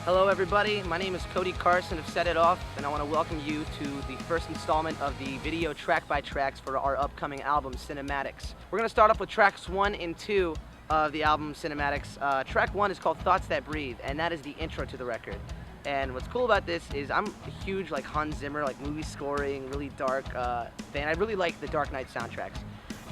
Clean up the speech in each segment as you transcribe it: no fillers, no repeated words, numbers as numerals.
Hello everybody, my name is Cody Carson of Set It Off, and I want to welcome you to the first installment of the video track by tracks for our upcoming album, Cinematics. We're going to start off with tracks 1 and 2 of the album, Cinematics. Track 1 is called Thoughts That Breathe, and that is the intro to the record. And what's cool about this is I'm a huge Hans Zimmer, movie scoring, really dark fan. I really like the Dark Knight soundtracks.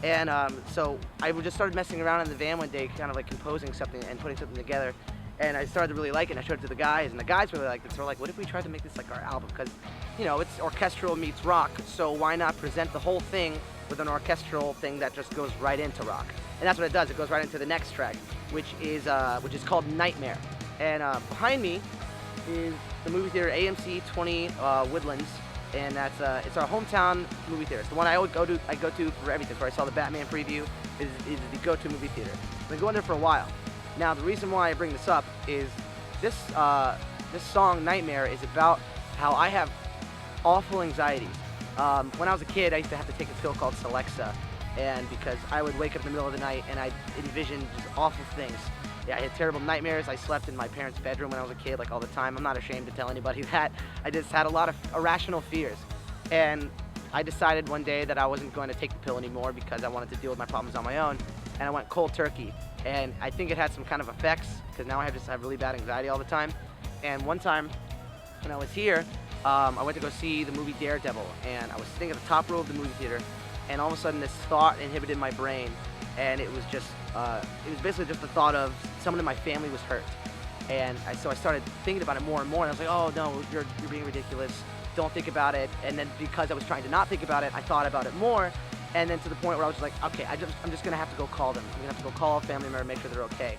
And so I just started messing around in the van one day, kind of composing something and putting something together. And I started to really like it, and I showed it to the guys, and the guys really liked it. So we're like, what if we tried to make this our album? Because, you know, it's orchestral meets rock, so why not present the whole thing with an orchestral thing that just goes right into rock? And that's what it does. It goes right into the next track, which is called Nightmare. And behind me is the movie theater AMC 20 Woodlands, and it's our hometown movie theater. It's the one I go to for everything. Where I saw the Batman preview is the go-to movie theater. I've been going there for a while. Now, the reason why I bring this up is this song, Nightmare, is about how I have awful anxieties. When I was a kid, I used to have to take a pill called Celexa, and because I would wake up in the middle of the night and I'd envision just awful things. Yeah, I had terrible nightmares. I slept in my parents' bedroom when I was a kid, all the time. I'm not ashamed to tell anybody that. I just had a lot of irrational fears. And I decided one day that I wasn't going to take the pill anymore because I wanted to deal with my problems on my own, and I went cold turkey. And I think it had some kind of effects, because now I have really bad anxiety all the time. And one time, when I was here, I went to go see the movie Daredevil, and I was sitting at the top row of the movie theater, and all of a sudden this thought inhibited my brain, and it was basically just the thought of someone in my family was hurt. And so I started thinking about it more and more, and I was like, oh no, you're being ridiculous, don't think about it. And then because I was trying to not think about it, I thought about it more. And then to the point where I was just like, okay, I'm just gonna have to go call them. I'm gonna have to go call a family member and make sure they're okay.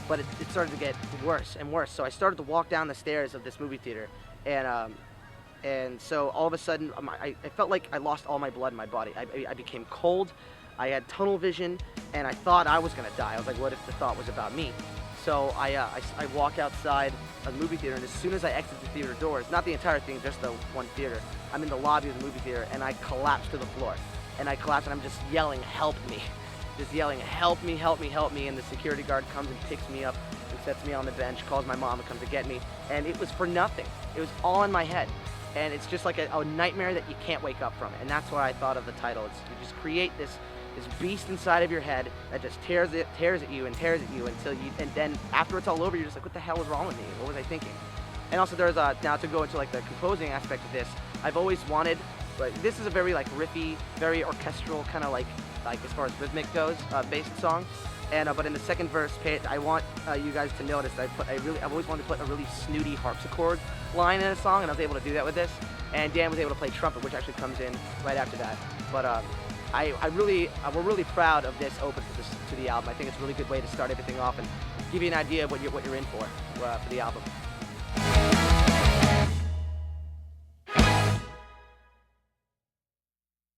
But it started to get worse and worse. So I started to walk down the stairs of this movie theater, and so all of a sudden, I felt like I lost all my blood in my body. I became cold. I had tunnel vision, and I thought I was gonna die. I was like, what if the thought was about me? So I walk outside of the movie theater, and as soon as I exit the theater doors, not the entire thing, just the one theater, I'm in the lobby of the movie theater, and I collapse to the floor. And I collapse, and I'm just yelling, help me. Just yelling, help me, help me, help me. And the security guard comes and picks me up and sets me on the bench, calls my mom and comes to get me. And it was for nothing. It was all in my head. And it's just like a nightmare that you can't wake up from. And that's why I thought of the title. You just create this beast inside of your head that just tears at you until you, and then after it's all over, you're just like, what the hell was wrong with me? What was I thinking? And also there's now to go into the composing aspect of this, I've always wanted, this is a very riffy, very orchestral kind of as far as rhythmic goes, based song. And but in the second verse, I want you guys to notice that I've always wanted to put a really snooty harpsichord line in a song, and I was able to do that with this. And Dan was able to play trumpet, which actually comes in right after that. But we're really proud of this open to the album. I think it's a really good way to start everything off and give you an idea of what you're in for the album.